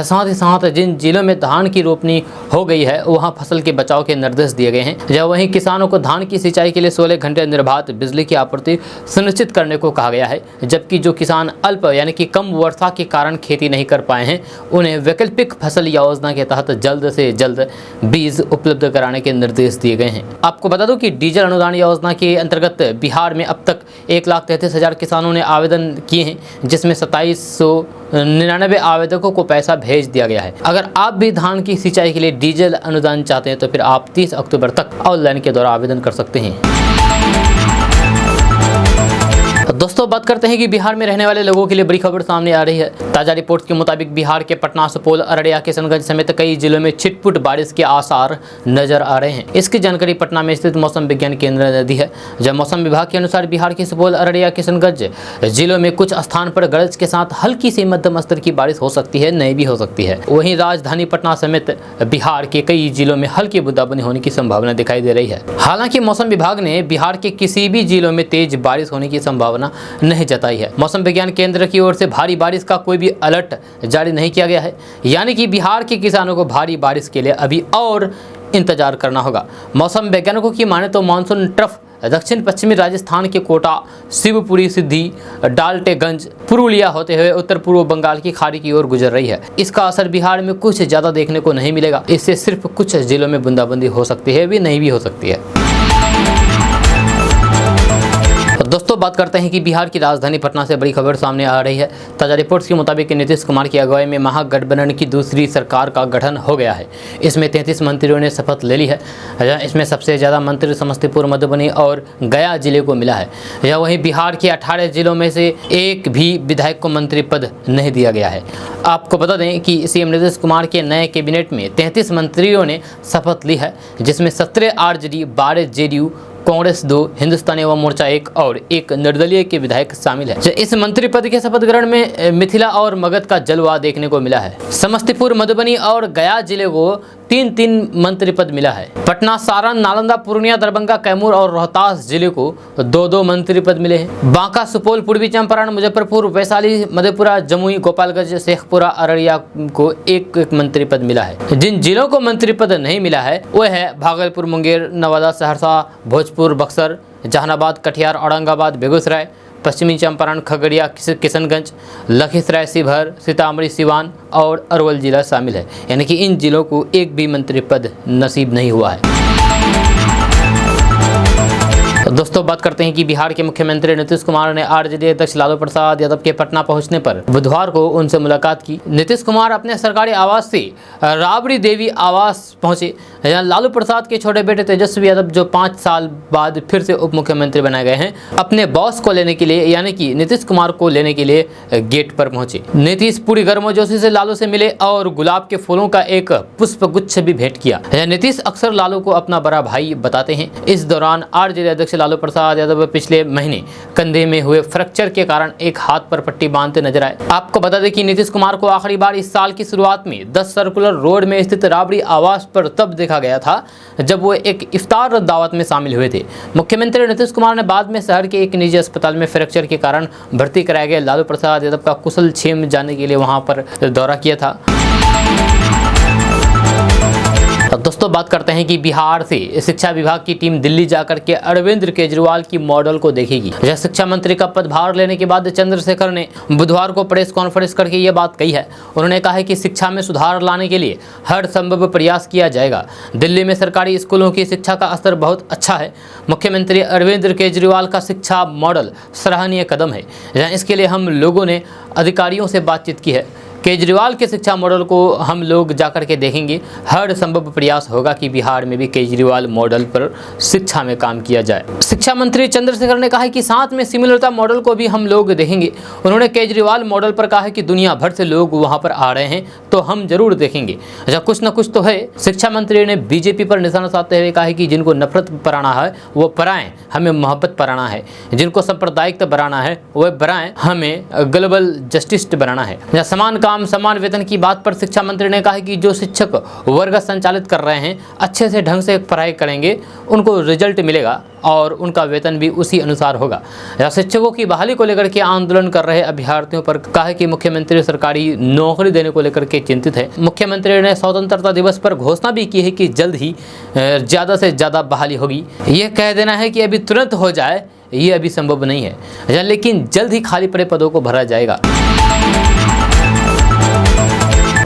Speaker 1: साथ ही साथ जिन जिलों में धान की रोपनी हो गई है वहां फसल के बचाव के निर्देश दिए गए हैं। जब वहीं किसानों को धान की सिंचाई के लिए 16 घंटे निर्बाध बिजली की आपूर्ति सुनिश्चित करने को कहा गया है, जबकि जो किसान अल्प यानी कि कम वर्षा के कारण खेती नहीं कर पाए हैं उन्हें वैकल्पिक फसल योजना के तहत जल्द से जल्द बीज उपलब्ध कराने के निर्देश दिए गए हैं। आपको बता दूं कि डीजल अनुदान योजना के अंतर्गत बिहार में अब तक 1,33,000 किसानों ने आवेदन किए हैं, जिसमें 2799 आवेदकों को पैसा भेज दिया गया है। अगर आप भी धान की सिंचाई के लिए डीजल अनुदान चाहते हैं तो फिर आप 30 अक्टूबर तक ऑनलाइन के द्वारा आवेदन कर सकते हैं। दोस्तों बात करते हैं कि बिहार में रहने वाले लोगों के लिए बड़ी खबर सामने आ रही है। ताजा रिपोर्ट के मुताबिक बिहार के पटना, सुपौल, अररिया, किशनगंज समेत कई जिलों में छिटपुट बारिश के आसार नजर आ रहे हैं। इसकी जानकारी पटना में स्थित मौसम विज्ञान केंद्र ने दी है। जब मौसम विभाग के अनुसार बिहार के सुपौल, अररिया, किशनगंज जिलों में कुछ स्थान पर गरज के साथ हल्की से मध्यम स्तर की बारिश हो सकती है, नहीं भी हो सकती है। वहीं राजधानी पटना समेत बिहार के कई जिलों में हल्की बूंदाबांदी होने की संभावना दिखाई दे रही है। हालांकि मौसम विभाग ने बिहार के किसी भी जिलों में तेज बारिश होने की संभावना नहीं जताई है। मौसम विज्ञान केंद्र की ओर से भारी बारिश का कोई भी अलर्ट जारी नहीं किया गया है, यानी कि बिहार के किसानों को भारी बारिश के लिए अभी और इंतजार करना होगा। मौसम वैज्ञानिकों की माने तो मानसून ट्रफ दक्षिण पश्चिमी राजस्थान के कोटा, शिवपुरी, सिद्धि, डाल्टेगंज, पुरुलिया होते हुए उत्तर पूर्व बंगाल की खाड़ी की ओर गुजर रही है। इसका असर बिहार में कुछ ज़्यादा देखने को नहीं मिलेगा। इससे सिर्फ कुछ जिलों में बूंदाबांदी हो सकती है, भी नहीं भी हो सकती है। दोस्तों बात करते हैं कि बिहार की राजधानी पटना से बड़ी खबर सामने आ रही है। ताजा रिपोर्ट्स के मुताबिक नीतीश कुमार की अगुवाई में महागठबंधन की दूसरी सरकार का गठन हो गया है। इसमें 33 मंत्रियों ने शपथ ले ली है। इसमें सबसे ज़्यादा मंत्री समस्तीपुर, मधुबनी और गया जिले को मिला है। वहीं बिहार के 18 जिलों में से एक भी विधायक को मंत्री पद नहीं दिया गया है। आपको बता दें कि सीएम नीतीश कुमार के नए कैबिनेट में 33 मंत्रियों ने शपथ ली है, जिसमें 17 आरजेडी, 12 जेडीयू, कांग्रेस 2, हिंदुस्तानी अवाम मोर्चा 1 और एक निर्दलीय के विधायक शामिल है। इस मंत्री पद के शपथ ग्रहण में मिथिला और मगध का जलवा देखने को मिला है। समस्तीपुर, मधुबनी और गया जिले को 3-3 मंत्री पद मिला है। पटना, सारण, नालंदा, पूर्णिया, दरभंगा, कैमूर और रोहतास जिले को 2-2 मंत्री पद मिले हैं। बांका, सुपौल, पूर्वी चंपारण, मुजफ्फरपुर, वैशाली, मधेपुरा, जमुई, गोपालगंज, शेखपुरा, अररिया को 1-1 मंत्री पद मिला है। जिन जिलों को मंत्री पद नहीं मिला है वह है भागलपुर, मुंगेर, नवादा, सहरसा, भोजपुर, बक्सर, जहानाबाद, कटिहार, औरंगाबाद, बेगूसराय, पश्चिमी चंपारण, खगड़िया, किशनगंज, लखीसराय, शिवहर, सीतामढ़ी, सिवान और अरवल जिला शामिल है। यानी कि इन जिलों को एक भी मंत्री पद नसीब नहीं हुआ है। दोस्तों बात करते हैं कि बिहार के मुख्यमंत्री नीतीश कुमार ने आरजेडी अध्यक्ष लालू प्रसाद यादव के पटना पहुंचने पर बुधवार को उनसे मुलाकात की। नीतीश कुमार अपने सरकारी आवास से राबड़ी देवी आवास पहुंचे। लालू प्रसाद के छोटे बेटे तेजस्वी यादव, जो 5 साल बाद फिर से उप मुख्यमंत्री बनाए गए हैं, अपने बॉस को लेने के लिए यानी कि नीतीश कुमार को लेने के लिए गेट पर पहुंचे। नीतीश पूरी गर्मजोशी से लालू से मिले और गुलाब के फूलों का एक पुष्प गुच्छ भी भेंट किया। नीतीश अक्सर लालू को अपना बड़ा भाई बताते हैं। इस दौरान आरजेडी अध्यक्ष लालू प्रसाद यादव पिछले महीने कंधे में हुए फ्रैक्चर के कारण एक हाथ पर पट्टी बांधते नजर आए। आपको बता दें कि नीतीश कुमार को आखिरी बार इस साल की शुरुआत में 10 सर्कुलर रोड में स्थित राबड़ी आवास पर तब देखा गया था जब वो एक इफ्तार दावत में शामिल हुए थे। मुख्यमंत्री नीतीश कुमार ने बाद में शहर के एक निजी अस्पताल में फ्रैक्चर के कारण भर्ती कराए गए लालू प्रसाद यादव का कुशल क्षेम जानने के लिए वहां पर दौरा किया था। दोस्तों बात करते हैं कि बिहार से शिक्षा विभाग की टीम दिल्ली जाकर के अरविंद केजरीवाल की मॉडल को देखेगी। शिक्षा मंत्री का पदभार लेने के बाद चंद्रशेखर ने बुधवार को प्रेस कॉन्फ्रेंस करके ये बात कही है। उन्होंने कहा है कि शिक्षा में सुधार लाने के लिए हर संभव प्रयास किया जाएगा। दिल्ली में सरकारी स्कूलों की शिक्षा का स्तर बहुत अच्छा है। मुख्यमंत्री अरविंद केजरीवाल का शिक्षा मॉडल सराहनीय कदम है। इसके लिए हम लोगों ने अधिकारियों से बातचीत की है। केजरीवाल के शिक्षा मॉडल को हम लोग जाकर के देखेंगे। हर संभव प्रयास होगा कि बिहार में भी केजरीवाल मॉडल पर शिक्षा में काम किया जाए। शिक्षा मंत्री चंद्रशेखर ने कहा है कि साथ में सिमिलरता मॉडल को भी हम लोग देखेंगे। उन्होंने केजरीवाल मॉडल पर कहा है कि दुनिया भर से लोग वहां पर आ रहे हैं तो हम जरूर देखेंगे। अच्छा, कुछ न कुछ तो है। शिक्षा मंत्री ने बीजेपी पर निशाना साधते हुए कहा है कि जिनको नफरत पराना है वो पराएं, हमें मोहब्बत पराना है। जिनको सांप्रदायिकता बनाना है वह बनाएं, हमें ग्लोबल जस्टिस बनाना है। समान काम समान वेतन की बात पर शिक्षा मंत्री ने कहा कि जो शिक्षक वर्ग संचालित कर रहे हैं अच्छे से ढंग से पढ़ाई करेंगे, उनको रिजल्ट मिलेगा और उनका वेतन भी उसी अनुसार होगा। शिक्षकों की बहाली को लेकर के आंदोलन कर रहे अभ्यर्थियों पर कहा कि मुख्यमंत्री सरकारी नौकरी देने को लेकर के चिंतित है। मुख्यमंत्री ने स्वतंत्रता दिवस पर घोषणा भी की है कि जल्द ही ज़्यादा से ज़्यादा बहाली होगी। यह कह देना है कि अभी तुरंत हो जाए ये अभी संभव नहीं है, लेकिन जल्द ही खाली पड़े पदों को भरा जाएगा।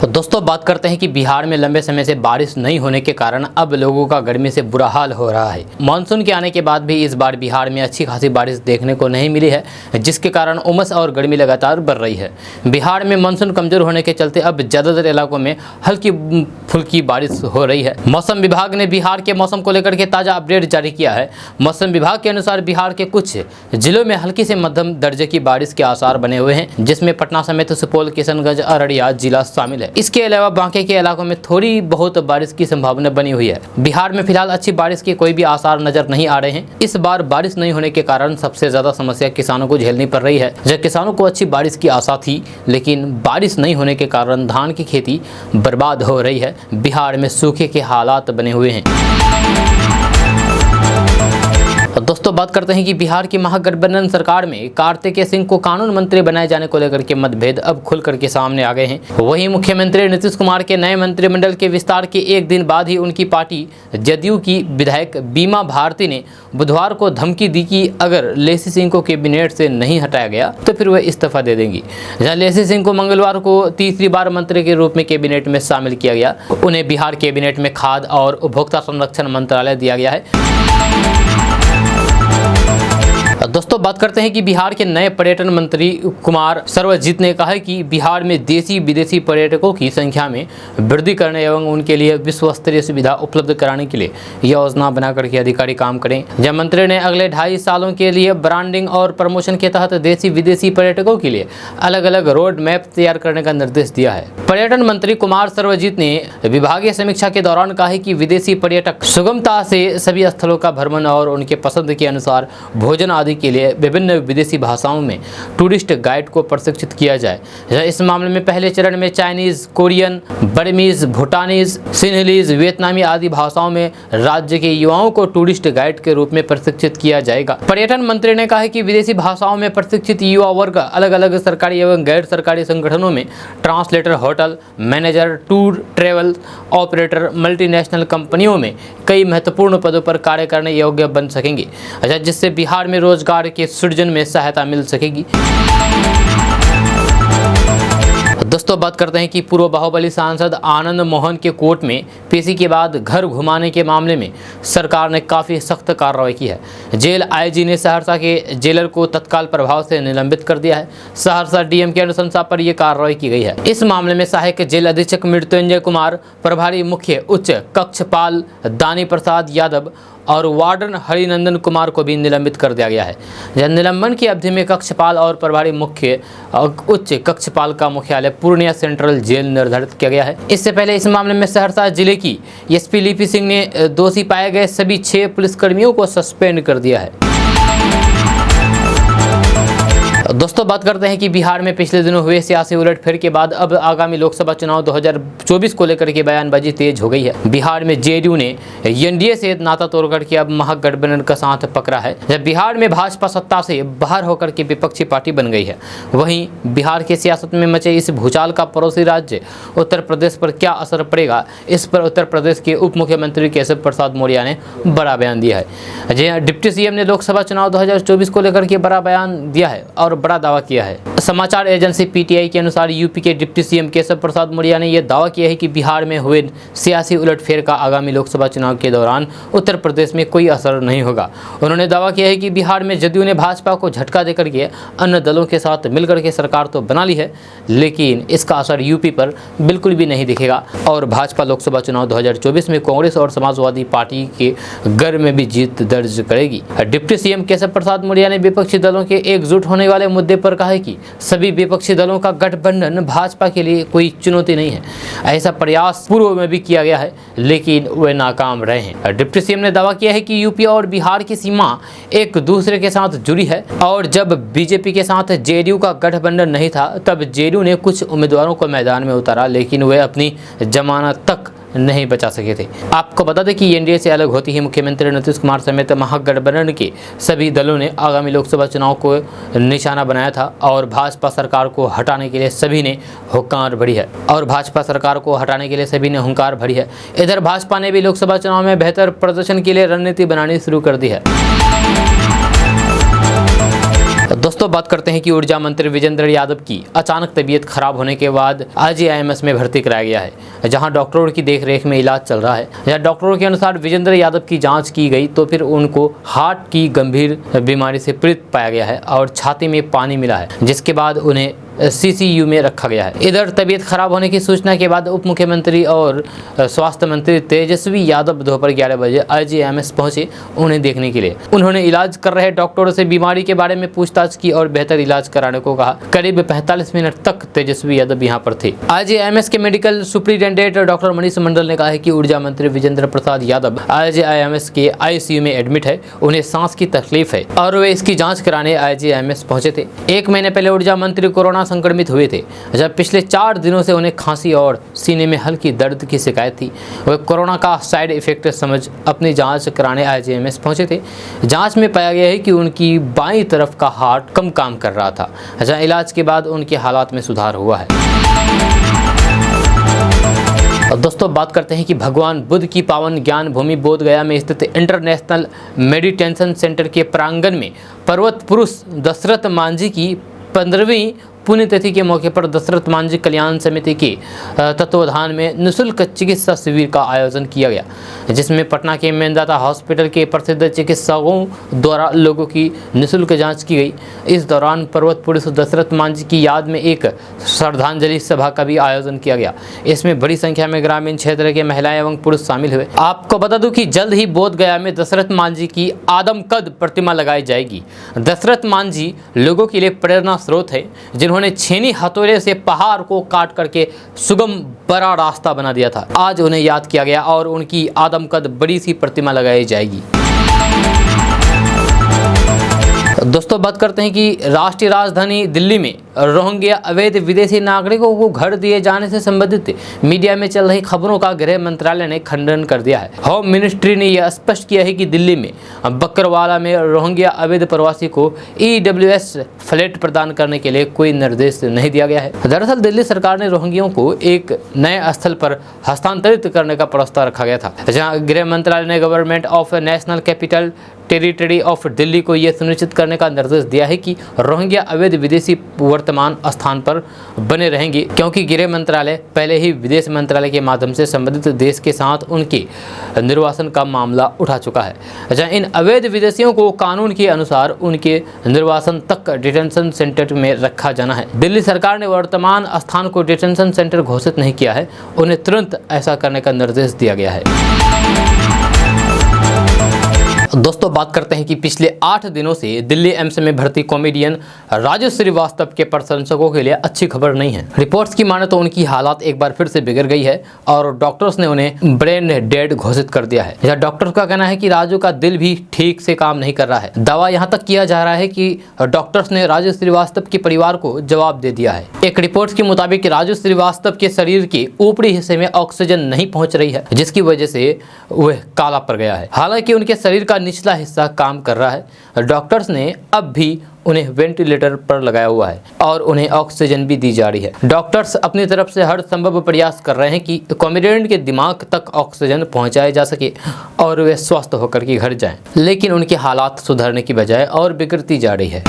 Speaker 1: तो दोस्तों बात करते हैं कि बिहार में लंबे समय से बारिश नहीं होने के कारण अब लोगों का गर्मी से बुरा हाल हो रहा है। मानसून के आने के बाद भी इस बार बिहार में अच्छी खासी बारिश देखने को नहीं मिली है, जिसके कारण उमस और गर्मी लगातार बढ़ रही है। बिहार में मानसून कमजोर होने के चलते अब ज़्यादातर इलाकों में हल्की फुल्की बारिश हो रही है। मौसम विभाग ने बिहार के मौसम को लेकर के ताज़ा अपडेट जारी किया है। मौसम विभाग के अनुसार बिहार के कुछ जिलों में हल्की से मध्यम दर्जे की बारिश के आसार बने हुए हैं, जिसमें पटना समेत सुपौल, किशनगंज, अररिया जिला शामिल है। इसके अलावा बांके के इलाकों में थोड़ी बहुत बारिश की संभावना बनी हुई है। बिहार में फिलहाल अच्छी बारिश के कोई भी आसार नजर नहीं आ रहे हैं। इस बार बारिश नहीं होने के कारण सबसे ज्यादा समस्या किसानों को झेलनी पड़ रही है। जब किसानों को अच्छी बारिश की आशा थी, लेकिन बारिश नहीं होने के कारण धान की खेती बर्बाद हो रही है। बिहार में सूखे के हालात बने हुए हैं। दोस्तों बात करते हैं कि बिहार की महागठबंधन सरकार में कार्तिकेय सिंह को कानून मंत्री बनाए जाने को लेकर के मतभेद अब खुल करके सामने आ गए हैं। वहीं मुख्यमंत्री नीतीश कुमार के नए मंत्रिमंडल के विस्तार के एक दिन बाद ही उनकी पार्टी जदयू की विधायक बीमा भारती ने बुधवार को धमकी दी कि अगर लेसी सिंह को कैबिनेट से नहीं हटाया गया तो फिर वह इस्तीफा दे देंगी। जहां लेसी सिंह को मंगलवार को तीसरी बार मंत्री के रूप में कैबिनेट में शामिल किया गया। उन्हें बिहार कैबिनेट में खाद्य और उपभोक्ता संरक्षण मंत्रालय दिया गया है। दोस्तों बात करते हैं कि बिहार के नए पर्यटन मंत्री कुमार सर्वजित ने कहा है कि बिहार में देसी विदेशी पर्यटकों की संख्या में वृद्धि करने एवं उनके लिए विश्व स्तरीय सुविधा उपलब्ध कराने के लिए योजना बनाकर के अधिकारी काम करें। जब मंत्री ने अगले 2.5 सालों के लिए ब्रांडिंग और प्रमोशन के तहत देसी विदेशी पर्यटकों के लिए अलग अलग रोड मैप तैयार करने का निर्देश दिया है। पर्यटन मंत्री कुमार सर्वजित ने विभागीय समीक्षा के दौरान कहा है कि विदेशी पर्यटक सुगमता से सभी स्थलों का भ्रमण और उनके पसंद के अनुसार भोजन आदि के लिए विभिन्न विदेशी भाषाओं में टूरिस्ट गाइड को प्रशिक्षित किया जाए। इस मामले में पहले चरण में चाइनीज, कोरियन, बर्मीज, भूटानीज, सिन्हलीज, वियतनामी आदि भाषाओं में राज्य के युवाओं को टूरिस्ट गाइड के रूप में प्रशिक्षित किया जाएगा। पर्यटन मंत्री ने कहा कि विदेशी भाषाओं में प्रशिक्षित युवा वर्ग अलग अलग सरकारी एवं गैर सरकारी संगठनों में translator, hotel manager, tour travel operator, multinational कंपनियों में कई महत्वपूर्ण पदों पर कार्य करने योग्य बन सकेंगे, जिससे बिहार में रोजगार के सृजन में सहायता मिल सकेगी। दोस्तों बात करते हैं कि पूर्व बाहुबली सांसद आनंद मोहन के कोर्ट में पेशी के बाद घर घुमाने के मामले में सरकार ने काफ़ी सख्त कार्रवाई की है। जेल आईजी ने सहरसा के जेलर को तत्काल प्रभाव से निलंबित कर दिया है। सहरसा डीएम की अनुशंसा पर यह कार्रवाई की गई है। इस मामले में सहायक जेल अधीक्षक मृत्युंजय कुमार, प्रभारी मुख्य उच्च कक्षपाल दानी प्रसाद यादव और वार्डन हरिनंदन कुमार को भी निलंबित कर दिया गया है। निलंबन की अवधि में कक्षपाल और प्रभारी मुख्य उच्च कक्षपाल का मुख्यालय पूर्णिया सेंट्रल जेल निर्धारित किया गया है। इससे पहले इस मामले में सहरसा जिले की एसपी लिपि सिंह ने दोषी पाए गए सभी 6 पुलिसकर्मियों को सस्पेंड कर दिया है। दोस्तों बात करते हैं कि बिहार में पिछले दिनों हुए सियासी उलटफेर के बाद अब आगामी लोकसभा चुनाव 2024 को लेकर के बयानबाजी तेज हो गई है। बिहार में जेडीयू ने एनडीए से नाता तोड़कर के अब महागठबंधन का साथ पकड़ा है। जब बिहार में भाजपा सत्ता से बाहर होकर के विपक्षी पार्टी बन गई है, वहीं बिहार की सियासत में मचे इस भूचाल का पड़ोसी राज्य उत्तर प्रदेश पर क्या असर पड़ेगा, इस पर उत्तर प्रदेश के उप मुख्यमंत्री केशव प्रसाद मौर्य ने बड़ा बयान दिया है। डिप्टी सीएम ने लोकसभा चुनाव 2024 को लेकर के बड़ा बयान दिया है और बड़ा दावा किया है। समाचार एजेंसी पीटीआई के अनुसार यूपी के डिप्टी सीएम केशव प्रसाद मौर्य ने यह दावा किया है कि बिहार में हुए सियासी उलटफेर का आगामी लोकसभा चुनाव के दौरान उत्तर प्रदेश में कोई असर नहीं होगा। उन्होंने दावा किया है कि बिहार में जदयू ने भाजपा को झटका देकर के अन्य दलों के साथ मिलकर के सरकार तो बना ली है, लेकिन इसका असर यूपी पर बिल्कुल भी नहीं दिखेगा और भाजपा लोकसभा चुनाव 2024 में कांग्रेस और समाजवादी पार्टी के घर में भी जीत दर्ज करेगी। डिप्टी सीएम केशव प्रसाद मौर्य ने विपक्षी दलों के एकजुट होने वाले मुद्दे पर कहा है कि सभी विपक्षी दलों का गठबंधन भाजपा के लिए कोई चुनौती नहीं है। ऐसा प्रयास पूर्व में भी किया गया है, लेकिन वे नाकाम रहे हैं। डिप्टी सीएम ने दावा किया है कि यूपी और बिहार की सीमा एक दूसरे के साथ जुड़ी है और जब बीजेपी के साथ जेडीयू का गठबंधन नहीं था तब जेडीयू ने कुछ उम्मीदवारों को मैदान में उतारा, लेकिन वे अपनी जमानत तक नहीं बचा सके थे। आपको बता दें कि एनडीए से अलग होती ही मुख्यमंत्री नीतीश कुमार समेत महागठबंधन के सभी दलों ने आगामी लोकसभा चुनाव को निशाना बनाया था और भाजपा सरकार को हटाने के लिए सभी ने हुंकार भरी है। इधर भाजपा ने भी लोकसभा चुनाव में बेहतर प्रदर्शन के लिए रणनीति बनानी शुरू कर दी है। दोस्तों बात करते हैं कि ऊर्जा मंत्री विजेंद्र यादव की अचानक तबीयत खराब होने के बाद आईजीआईएमएस में भर्ती कराया गया है, जहां डॉक्टरों की देखरेख में इलाज चल रहा है। जहां डॉक्टरों के अनुसार विजेंद्र यादव की जांच की गई तो फिर उनको हार्ट की गंभीर बीमारी से पीड़ित पाया गया है और छाती में पानी मिला है, जिसके बाद उन्हें सीसीयू में रखा गया है। इधर तबीयत खराब होने की सूचना के बाद उप मुख्यमंत्री और स्वास्थ्य मंत्री तेजस्वी यादव दोपहर 11 बजे आईजीआईएमएस पहुंचे उन्हें देखने के लिए। उन्होंने इलाज कर रहे डॉक्टरों से बीमारी के बारे में पूछताछ की और बेहतर इलाज कराने को कहा। करीब 45 मिनट तक तेजस्वी यादव यहां पर थे। आईजीआईएमएस के medical superintendent doctor Manish Mandal ने कहा है कि ऊर्जा मंत्री विजेंद्र प्रसाद यादव आईजीआईएमएस के आईसीयू में एडमिट है, उन्हें सांस की तकलीफ है और वे इसकी जाँच कराने आईजीआईएमएस पहुंचे थे। 1 महीने पहले ऊर्जा मंत्री कोरोना संक्रमित हुए थे, जब पिछले 4 दिनों से उन्हें खांसी और सीने में हल्की दर्द की शिकायत थी। वे कोरोना का साइड इफेक्ट समझ अपनी जांच कराने आईजीआईएमएस पहुंचे थे। जांच में पाया गया है कि उनकी बाईं तरफ का हार्ट कम काम कर रहा था, जहां इलाज के बाद उनके हालात में सुधार हुआ है। दोस्तों बात करते हैं कि भगवान बुद्ध की पावन ज्ञान भूमि बोध गया में स्थित इंटरनेशनल मेडिटेशन सेंटर के प्रांगण में पर्वत पुरुष दशरथ मांझी की 15वीं पुण्यतिथि के मौके पर दशरथ मांझी कल्याण समिति के तत्वाधान में निःशुल्क चिकित्सा शिविर का आयोजन किया गया, जिसमें पटना के मेदांता हॉस्पिटल के प्रसिद्ध चिकित्सकों द्वारा लोगों की निःशुल्क जांच की गई। इस दौरान पर्वत पुरुष दशरथ मांझी की याद में एक श्रद्धांजलि सभा का भी आयोजन किया गया। इसमें बड़ी संख्या में ग्रामीण क्षेत्र के महिलाएं एवं पुरुष शामिल हुए। आपको बता दूं कि जल्द ही बोध गया में दशरथ मांझी की आदमकद प्रतिमा लगाई जाएगी। दशरथ मांझी लोगों के लिए प्रेरणा स्रोत है, जिन्होंने छेनी हथौड़े से पहाड़ को काट करके सुगम बड़ा रास्ता बना दिया था। आज उन्हें याद किया गया और उनकी आदमकद बड़ी सी प्रतिमा लगाई जाएगी। दोस्तों बात करते हैं कि राष्ट्रीय राजधानी दिल्ली में रोहिंग्या अवैध विदेशी नागरिकों को घर दिए जाने से संबंधित मीडिया में चल रही खबरों का गृह मंत्रालय ने खंडन कर दिया है। होम मिनिस्ट्री ने यह स्पष्ट किया है कि दिल्ली में बकरवाला में रोहिंग्या अवैध प्रवासी को ईडब्ल्यूएस फ्लैट प्रदान करने के लिए कोई निर्देश नहीं दिया गया है। दरअसल दिल्ली सरकार ने रोहिंग्यों को एक नए स्थल पर हस्तांतरित करने का प्रस्ताव रखा गया था, जहां गृह मंत्रालय ने government of national capital territory of Delhi को यह सुनिश्चित करने का निर्देश दिया है कि रोहिंग्या अवैध विदेशी वर्तमान स्थान पर बने रहेंगे, क्योंकि गृह मंत्रालय पहले ही विदेश मंत्रालय के माध्यम से संबंधित देश के साथ उनके निर्वासन का मामला उठा चुका है, जहां इन अवैध विदेशियों को कानून के अनुसार उनके निर्वासन तक डिटेंशन सेंटर में रखा जाना है। दिल्ली सरकार ने वर्तमान स्थान को डिटेंशन सेंटर घोषित नहीं किया है, उन्हें तुरंत ऐसा करने का निर्देश दिया गया है। दोस्तों बात करते हैं कि पिछले 8 दिनों से दिल्ली एम्स में भर्ती कॉमेडियन राजू श्रीवास्तव के प्रशंसकों के लिए अच्छी खबर नहीं है। रिपोर्ट्स की माने तो उनकी हालात एक बार फिर से बिगड़ गई है और डॉक्टर्स ने उन्हें ब्रेन डेड घोषित कर दिया है। डॉक्टर्स का कहना है कि राजू का दिल भी ठीक से काम नहीं कर रहा है। दावा यहाँ तक किया जा रहा है कि डॉक्टर्स ने राजू श्रीवास्तव के परिवार को जवाब दे दिया है। एक रिपोर्ट के मुताबिक राजू श्रीवास्तव के शरीर के ऊपरी हिस्से में ऑक्सीजन नहीं पहुंच रही है, जिसकी वजह से वह काला पड़ गया है। हालांकि उनके शरीर का निचला हिस्सा काम कर रहा है। डॉक्टर्स ने अब भी उन्हें वेंटिलेटर पर लगाया हुआ है और उन्हें ऑक्सीजन भी दी जा रही है। डॉक्टर्स अपनी तरफ से हर संभव प्रयास कर रहे हैं कि कॉमेडियन के दिमाग तक ऑक्सीजन पहुंचाया जा सके और वे स्वस्थ होकर के घर जाएं, लेकिन उनके हालात सुधरने की बजाय और बिगड़ती जा रही है।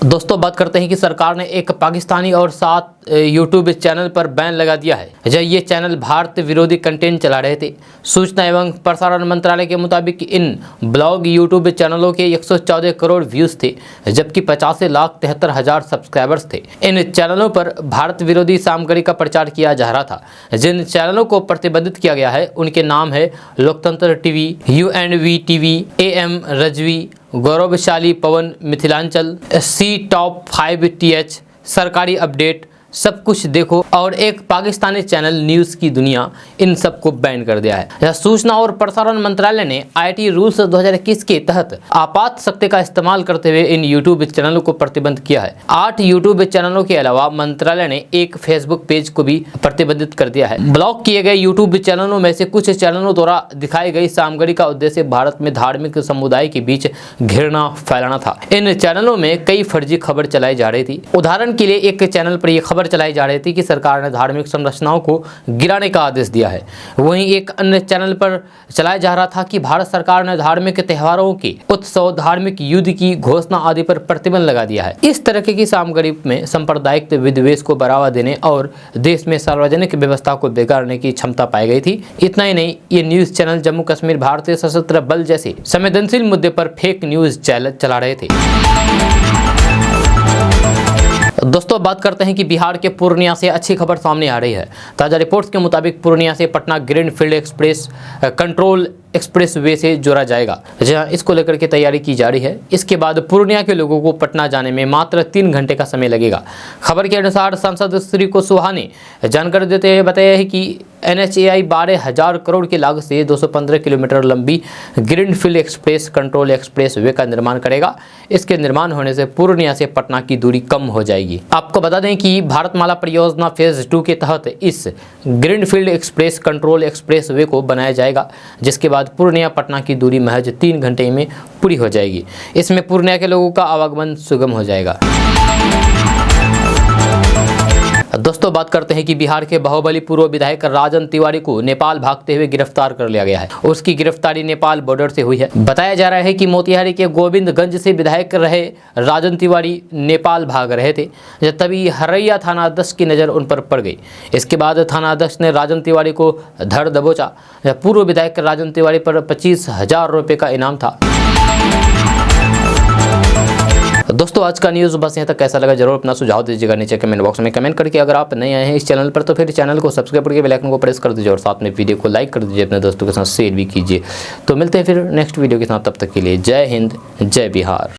Speaker 1: दोस्तों बात करते हैं कि सरकार ने एक पाकिस्तानी और 7 यूट्यूब चैनल पर बैन लगा दिया है जब ये चैनल भारत विरोधी कंटेंट चला रहे थे। सूचना एवं प्रसारण मंत्रालय के मुताबिक इन ब्लॉग यूट्यूब चैनलों के 114 करोड़ व्यूज थे जबकि 85,73,000 सब्सक्राइबर्स थे। इन चैनलों पर भारत विरोधी सामग्री का प्रचार किया जा रहा था। जिन चैनलों को प्रतिबंधित किया गया है उनके नाम है लोकतंत्र TV, UNV TV, AM Razvi, गौरवशाली पवन मिथिलांचल, C टॉप 5 TH, सरकारी अपडेट, सब कुछ देखो और एक पाकिस्तानी चैनल न्यूज़ की दुनिया, इन सबको बैन कर दिया है। यह सूचना और प्रसारण मंत्रालय ने IT रूल्स 2021 के तहत आपात सत्ता का इस्तेमाल करते हुए इन यूट्यूब चैनलों को प्रतिबंध किया है। 8 यूट्यूब चैनलों के अलावा मंत्रालय ने एक फेसबुक पेज को भी प्रतिबंधित कर दिया है। ब्लॉक किए गए यूट्यूब चैनलों में से कुछ चैनलों द्वारा दिखाई गई सामग्री का उद्देश्य भारत में धार्मिक समुदाय के बीच घृणा फैलाना था। इन चैनलों में कई फर्जी खबर चलाई जा रही थी। उदाहरण के लिए एक चैनल पर यह खबर चलाई जा रही थी कि सरकार ने धार्मिक संरचनाओं को गिराने का आदेश दिया है। वहीं एक अन्य चैनल पर चलाया जा रहा था कि भारत सरकार ने धार्मिक त्योहारों के उत्सव, धार्मिक युद्ध की घोषणा आदि पर प्रतिबंध लगा दिया है। इस तरह की सामग्री में सांप्रदायिक विद्वेष को बढ़ावा देने और देश में सार्वजनिक व्यवस्था को बिगाड़ने की क्षमता पाई गई थी। इतना ही नहीं, ये न्यूज चैनल जम्मू कश्मीर भारतीय सशस्त्र बल जैसे संवेदनशील मुद्दे पर फेक न्यूज चला रहे थे। दोस्तों बात करते हैं कि बिहार के पूर्णिया से अच्छी खबर सामने आ रही है। ताज़ा रिपोर्ट्स के मुताबिक पूर्णिया से Patna greenfield express control express way से जोड़ा जाएगा, जहां इसको लेकर के तैयारी की जा रही है। इसके बाद पूर्णिया के लोगों को पटना जाने में मात्र 3 घंटे का समय लगेगा। खबर के अनुसार सांसद श्री कुशवाहा ने जानकारी देते हुए बताया है कि NHAI 12,000 करोड़ की लागत से 215 किलोमीटर लंबी greenfield express control express way का निर्माण करेगा। इसके निर्माण होने से पूर्णिया से पटना की दूरी कम हो जाएगी। आपको बता दें कि भारतमाला परियोजना फेज 2 के तहत इस greenfield express control express way को बनाया जाएगा, जिसके बाद पूर्णिया पटना की दूरी महज 3 घंटे में पूरी हो जाएगी। इसमें पूर्णिया के लोगों का आवागमन सुगम हो जाएगा। दोस्तों बात करते हैं कि बिहार के बाहुबली पूर्व विधायक राजन तिवारी को नेपाल भागते हुए गिरफ्तार कर लिया गया है। उसकी गिरफ्तारी नेपाल बॉर्डर से हुई है। बताया जा रहा है कि मोतिहारी के गोविंदगंज से विधायक रहे राजन तिवारी नेपाल भाग रहे थे, जब तभी हरैया थानाध्यक्ष की नज़र उन पर पड़ गई। इसके बाद थानाध्यक्ष ने राजन तिवारी को धर दबोचा। पूर्व विधायक राजन तिवारी पर 25,000 रुपये का इनाम था। दोस्तों आज का न्यूज़ बस यहाँ तक। कैसा लगा जरूर अपना सुझाव दीजिएगा नीचे कमेंट बॉक्स में कमेंट करके। अगर आप नए आए हैं इस चैनल पर तो फिर चैनल को सब्सक्राइब करके बेल आइकन को प्रेस कर दीजिए और साथ में वीडियो को लाइक कर दीजिए, अपने दोस्तों के साथ शेयर भी कीजिए। तो मिलते हैं फिर नेक्स्ट वीडियो के साथ, तब तक के लिए जय हिंद, जय बिहार।